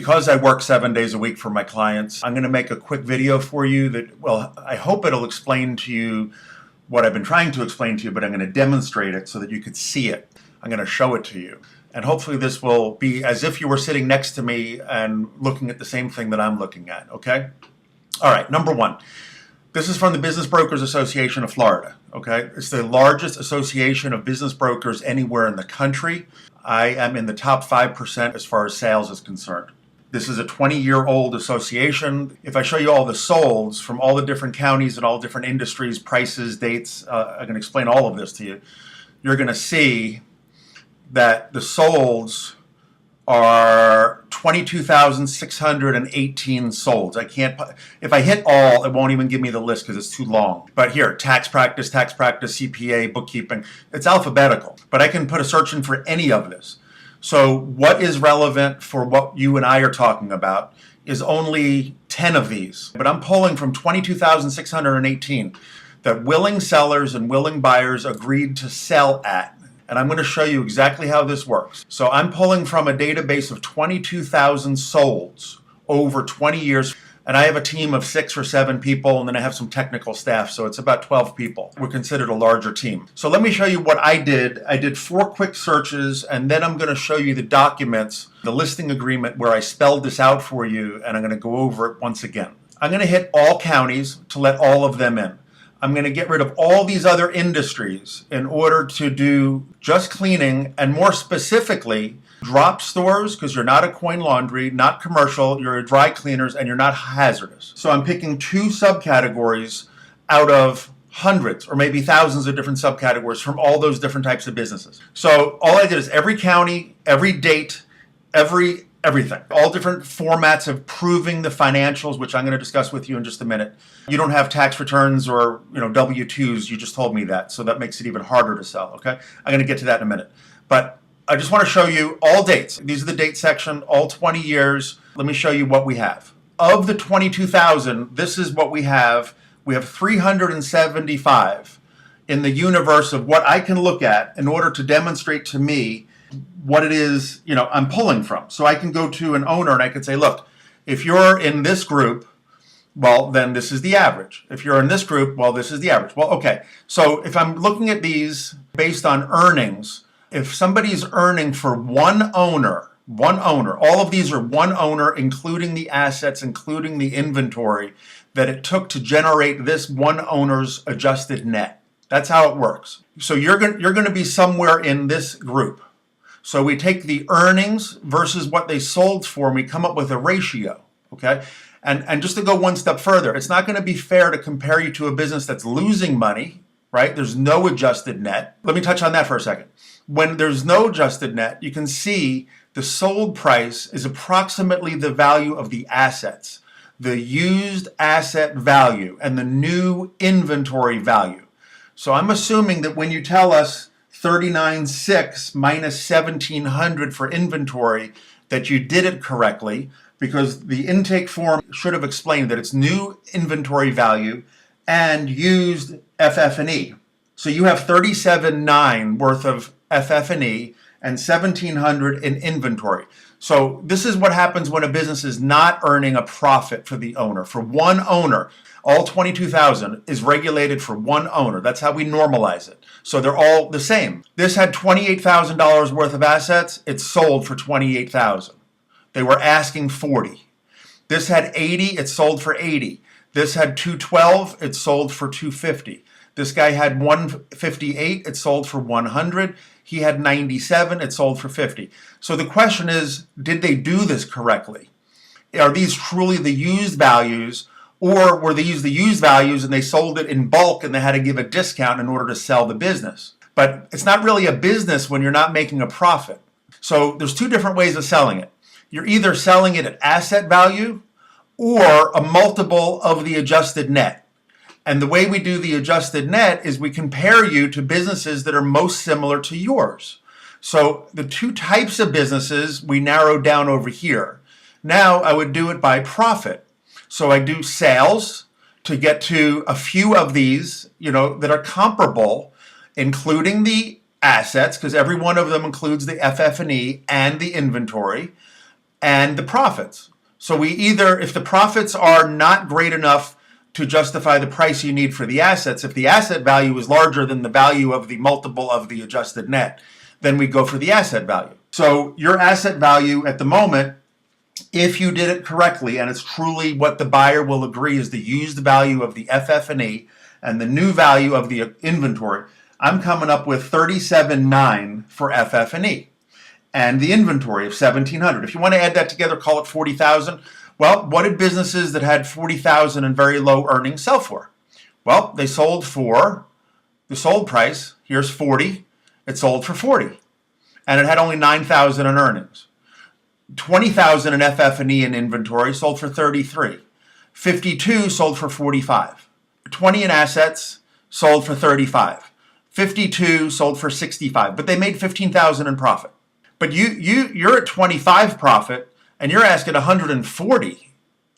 because I work 7 days a week for my clients, I'm going to make a quick video for you that, well, I hope it'll explain to you what I've been trying to explain to you, but I'm going to demonstrate it so that you could see it. I'm going to show it to you. And hopefully this will be as if you were sitting next to me and looking at the same thing that I'm looking at, okay? All right, number one. This is from the Business Brokers Association of Florida, okay? It's the largest association of business brokers anywhere in the country. I am in the top 5% as far as sales is concerned. This is a 20-year-old association. If I show you all the solds from all the different counties and all different industries, prices, dates, I can explain all of this to you. You're going to see that the solds are 22,618 solds. I can't, if I hit all, it won't even give me the list because it's too long. But here, tax practice, CPA, bookkeeping, it's alphabetical. But I can put a search in for any of this. So what is relevant for what you and I are talking about is only 10 of these. But I'm pulling from 22,618 that willing sellers and willing buyers agreed to sell at. And I'm going to show you exactly how this works. So I'm pulling from a database of 22,000 solds over 20 years. And I have a team of 6 or 7 people, and then I have some technical staff, so it's about 12 people. We're considered a larger team. So let me show you what I did. I did 4 quick searches, and then I'm going to show you the documents, the listing agreement where I spelled this out for you, and I'm going to go over it once again. I'm going to hit all counties to let all of them in. I'm going to get rid of all these other industries in order to do just cleaning, and more specifically, drop stores, because you're not a coin laundry, not commercial, you're a dry cleaners, and you're not hazardous. So I'm picking 2 subcategories out of hundreds or maybe thousands of different subcategories from all those different types of businesses. So all I did is every county, every date, everything. All different formats of proving the financials, which I'm going to discuss with you in just a minute. You don't have tax returns or W-2s. You just told me that, so that makes it even harder to sell, okay? I'm going to get to that in a minute. But I just want to show you all dates. These are the date section, all 20 years. Let me show you what we have. Of the 22,000, this is what we have. We have 375 in the universe of what I can look at in order to demonstrate to me what it is, I'm pulling from. So I can go to an owner and I can say, look, if you're in this group, well, then this is the average. If you're in this group, well, this is the average. Well, okay. So if I'm looking at these based on earnings, if somebody's earning for one owner, all of these are one owner, including the assets, including the inventory that it took to generate this one owner's adjusted net. That's how it works. So you're going to be somewhere in this group. So we take the earnings versus what they sold for, and we come up with a ratio, okay? And just to go one step further, it's not going to be fair to compare you to a business that's losing money, right? There's no adjusted net. Let me touch on that for a second. When there's no adjusted net, you can see the sold price is approximately the value of the assets, the used asset value, and the new inventory value. So I'm assuming that when you tell us 39.6 minus 1,700 for inventory, that you did it correctly, because the intake form should have explained that it's new inventory value and used FF&E. So you have 37.9 worth of FF&E and 1,700 in inventory. So this is what happens when a business is not earning a profit for the owner. For one owner, all 22,000 is regulated for one owner. That's how we normalize it. So they're all the same. This had $28,000 worth of assets. It sold for $28,000. They were asking 40. This had 80. It sold for 80. This had 212. It sold for 250. This guy had 158. It sold for 100. He had 97. It sold for 50. So the question is, did they do this correctly? Are these truly the used values, or were these the used values and they sold it in bulk and they had to give a discount in order to sell the business? But it's not really a business when you're not making a profit. So there's 2 different ways of selling it. You're either selling it at asset value or a multiple of the adjusted net. And the way we do the adjusted net is we compare you to businesses that are most similar to yours. So the 2 types of businesses we narrowed down over here. Now I would do it by profit. So I do sales to get to a few of these, that are comparable, including the assets, because every one of them includes the FF&E and the inventory. and the profits. So we either, if the profits are not great enough to justify the price you need for the assets, if the asset value is larger than the value of the multiple of the adjusted net, then we go for the asset value. So your asset value at the moment, if you did it correctly, and it's truly what the buyer will agree is the used value of the FF&E and the new value of the inventory, I'm coming up with $37,900 for FF&E and the inventory of $1,700. If you want to add that together, call it $40,000. Well, what did businesses that had $40,000 and very low earnings sell for? Well, they sold for, the sold price, here's 40, it sold for 40, and it had only 9,000 in earnings. 20,000 in FF&E and inventory sold for 33. 52 sold for 45. 20 in assets sold for 35. 52 sold for 65, but they made 15,000 in profit. But you're at 25 profit and you're asking 140,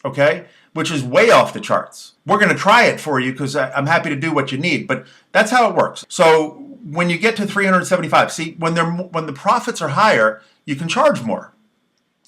okay? Which is way off the charts. We're going to try it for you because I'm happy to do what you need, but that's how it works. So when you get to 375, see, when the profits are higher, you can charge more.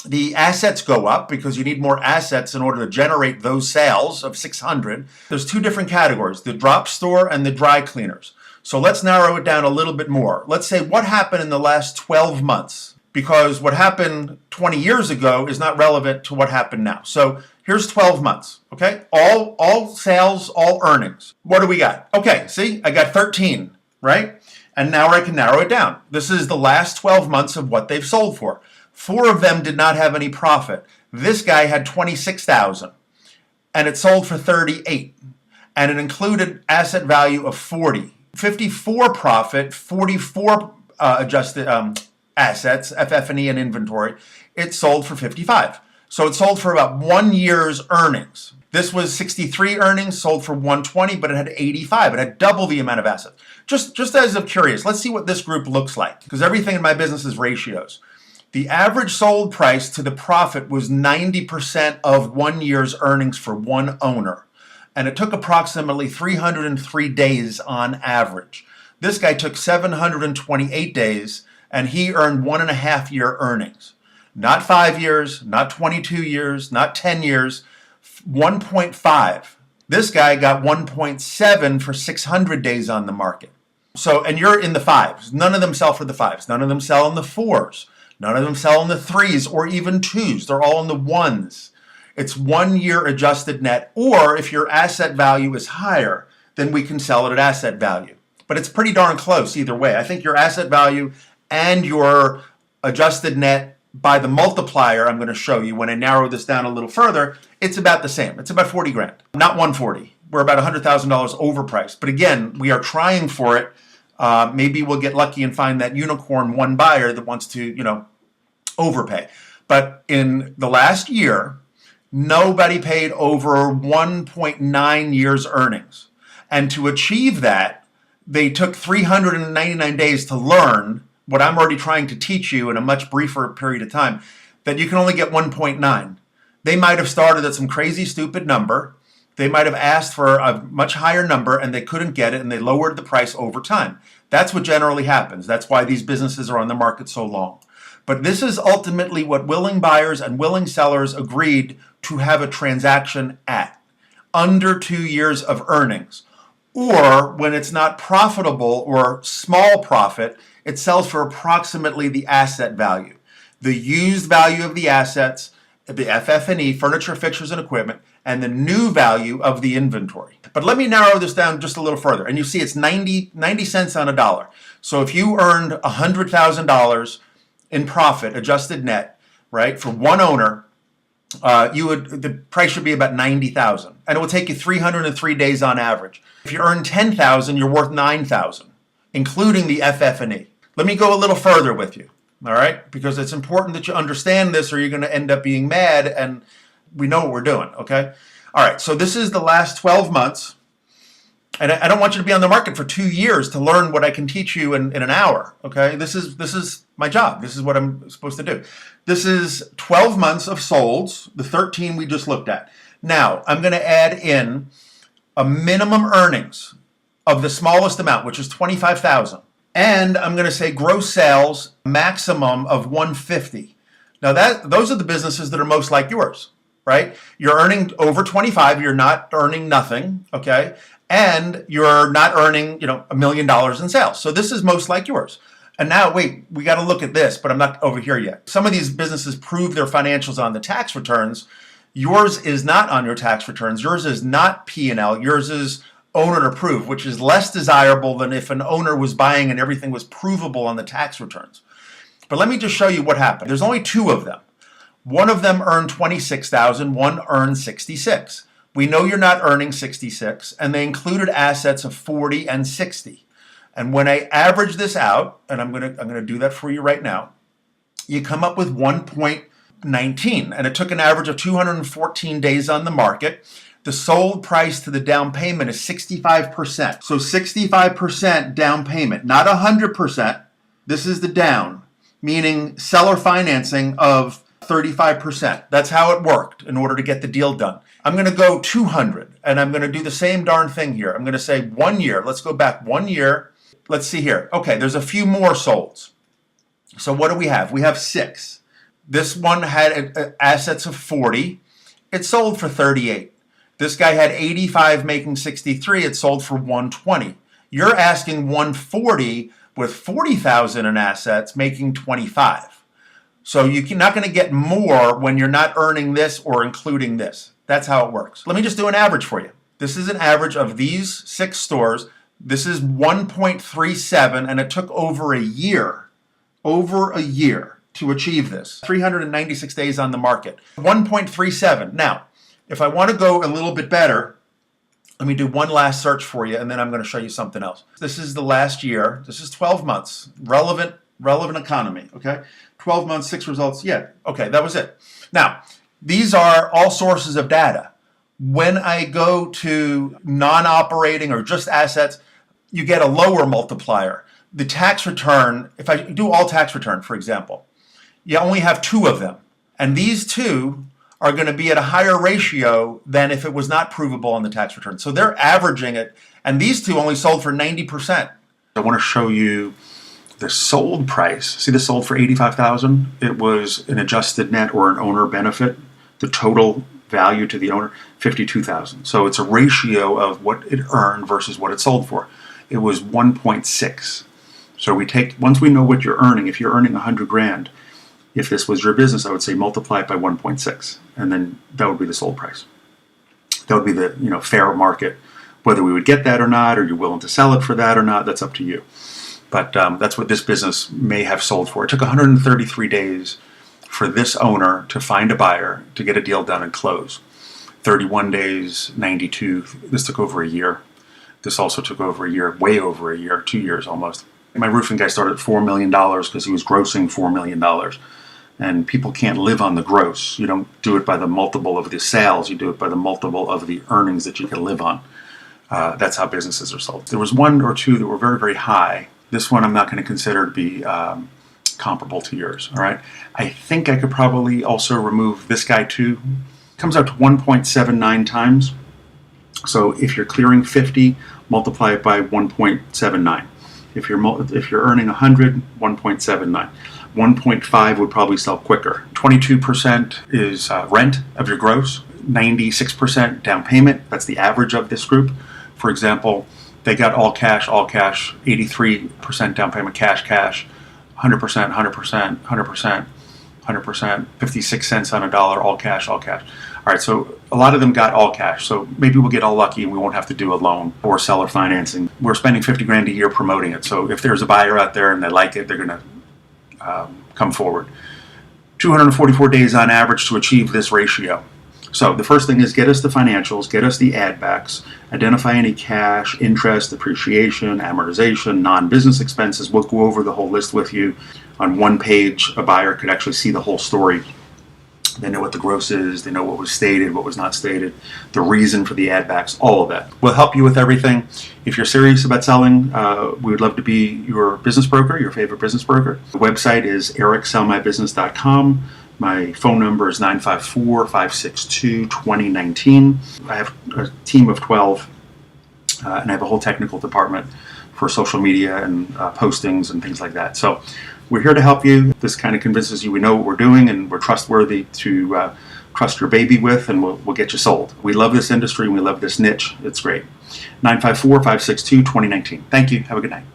The assets go up because you need more assets in order to generate those sales of 600. There's two different categories, the drop store and the dry cleaners. So let's narrow it down a little bit more. Let's say what happened in the last 12 months, because what happened 20 years ago is not relevant to what happened now. So here's 12 months, okay? All sales, all earnings. What do we got? Okay, see, I got 13, right? And now I can narrow it down. This is the last 12 months of what they've sold for. 4 of them did not have any profit. This guy had 26,000 and it sold for 38 and it included asset value of 40. 54 profit, 44 adjusted assets, FF&E and inventory. It sold for 55. So it sold for about 1 year's earnings. This was 63 earnings, sold for 120, but it had 85. It had double the amount of assets. Just as of curious, let's see what this group looks like, because everything in my business is ratios. The average sold price to the profit was 90% of 1 year's earnings for one owner. And it took approximately 303 days on average. This guy took 728 days and he earned 1.5 year earnings. Not 5 years, not 22 years, not 10 years, 1.5. This guy got 1.7 for 600 days on the market. So, and you're in the 5s. None of them sell for the 5s. None of them sell in the 4s. None of them sell in the 3s or even 2s. They're all in the 1s. It's 1 year adjusted net, or if your asset value is higher, then we can sell it at asset value. But it's pretty darn close either way. I think your asset value and your adjusted net by the multiplier I'm going to show you when I narrow this down a little further, it's about the same. It's about 40 grand, not 140. We're about $100,000 overpriced. But again, we are trying for it. Maybe we'll get lucky and find that unicorn one buyer that wants to, overpay. But in the last year, nobody paid over 1.9 years earnings. And to achieve that, they took 399 days to learn what I'm already trying to teach you in a much briefer period of time, that you can only get 1.9. They might have started at some crazy, stupid number. They might have asked for a much higher number and they couldn't get it and they lowered the price over time. That's what generally happens. That's why these businesses are on the market so long. But this is ultimately what willing buyers and willing sellers agreed to have a transaction at, under 2 years of earnings. Or when it's not profitable or small profit, it sells for approximately the asset value. The used value of the assets, the FF&E, furniture, fixtures, and equipment, and the new value of the inventory. But let me narrow this down just a little further. And you see it's 90 cents on a dollar. So if you earned $100,000 in profit, adjusted net, right, for one owner, the price should be about $90,000, and it will take you 303 days on average. If you earn $10,000, you're worth $9,000, including the FF&E. Let me go a little further with you, all right, because it's important that you understand this, or you're going to end up being mad, and we know what we're doing. Okay, all right. So this is the last 12 months, and I don't want you to be on the market for 2 years to learn what I can teach you in an hour. Okay, this is my job. This is what I'm supposed to do. This is 12 months of solds, the 13 we just looked at. Now, I'm going to add in a minimum earnings of the smallest amount, which is $25,000. And I'm going to say gross sales maximum of $150. Now those are the businesses that are most like yours, right? You're earning over 25, you're not earning nothing, okay? And you're not earning, $1 million in sales. So this is most like yours. And now, wait, we got to look at this, but I'm not over here yet. Some of these businesses prove their financials on the tax returns. Yours is not on your tax returns. Yours is not P&L. Yours is owner approved, which is less desirable than if an owner was buying and everything was provable on the tax returns. But let me just show you what happened. There's only two of them. One of them earned 26,000, one earned 66. We know you're not earning 66, and they included assets of 40 and 60. And when I average this out, and I'm gonna do that for you right now, you come up with 1.19, and it took an average of 214 days on the market. The sold price to the down payment is 65%. So 65% down payment, not 100%. This is the down, meaning seller financing of 35%. That's how it worked in order to get the deal done. I'm going to go 200, and I'm going to do the same darn thing here. I'm going to say 1 year. Let's go back 1 year. Let's see here. Okay, there's a few more solds. So what do we have? We have 6. This one had assets of 40. It sold for 38. This guy had 85 making 63. It sold for 120. You're asking 140 with 40,000 in assets making 25. So you're not going to get more when you're not earning this or including this. That's how it works. Let me just do an average for you. This is an average of these 6 stores. This is 1.37, and it took over a year to achieve this. 396 days on the market. 1.37. Now, if I want to go a little bit better, let me do one last search for you, and then I'm going to show you something else. This is the last year. This is 12 months. Relevant economy, okay? 12 months, 6 results. Yeah, okay, that was it. Now, these are all sources of data. When I go to non-operating or just assets, you get a lower multiplier. The tax return, if I do all tax return, for example, you only have 2 of them. And these 2 are going to be at a higher ratio than if it was not provable on the tax return. So they're averaging it. And these 2 only sold for 90%. I want to show you the sold price. See, this sold for $85,000. It was an adjusted net or an owner benefit. The total value to the owner, $52,000. So it's a ratio of what it earned versus what it sold for. It was 1.6. So once we know what you're earning, if you're earning 100 grand, if this was your business, I would say multiply it by 1.6, and then that would be the sold price. That would be the fair market. Whether we would get that or not, or you're willing to sell it for that or not, that's up to you. But that's what this business may have sold for. It took 133 days for this owner to find a buyer to get a deal done and close. 31 days, 92. This took over a year. This also took over a year, way over a year, 2 years almost. My roofing guy started at $4 million because he was grossing $4 million. And people can't live on the gross. You don't do it by the multiple of the sales. You do it by the multiple of the earnings that you can live on. That's how businesses are sold. There was 1 or 2 that were very, very high. This one I'm not going to consider to be comparable to yours. All right. I think I could probably also remove this guy too. Comes out to 1.79 times. So if you're clearing 50, multiply it by 1.79. If you're earning 100, 1.79. 1.5 would probably sell quicker. 22% is rent of your gross. 96% down payment. That's the average of this group. For example, they got all cash, 83% down payment, cash, 100%, 100%, 56 cents on a dollar, all cash. All right, so a lot of them got all cash. So maybe we'll get all lucky and we won't have to do a loan or seller financing. We're spending 50 grand a year promoting it. So if there's a buyer out there and they like it, they're going to come forward. 244 days on average to achieve this ratio. So the first thing is get us the financials, get us the add backs, identify any cash, interest, depreciation, amortization, non-business expenses. We'll go over the whole list with you. On one page, a buyer could actually see the whole story. They know what the gross is, they know what was stated, what was not stated, the reason for the add backs, all of that. We'll help you with everything. If you're serious about selling, we would love to be your business broker, your favorite business broker. The website is ericsellmybusiness.com. My phone number is 954-562-2019. I have a team of 12, and I have a whole technical department for social media and postings and things like that. So We're here to help you. This kind of convinces you we know what we're doing and we're trustworthy to trust your baby with, and we'll get you sold. We love this industry and we love this niche. It's great. 954-562-2019. Thank you. Have a good night.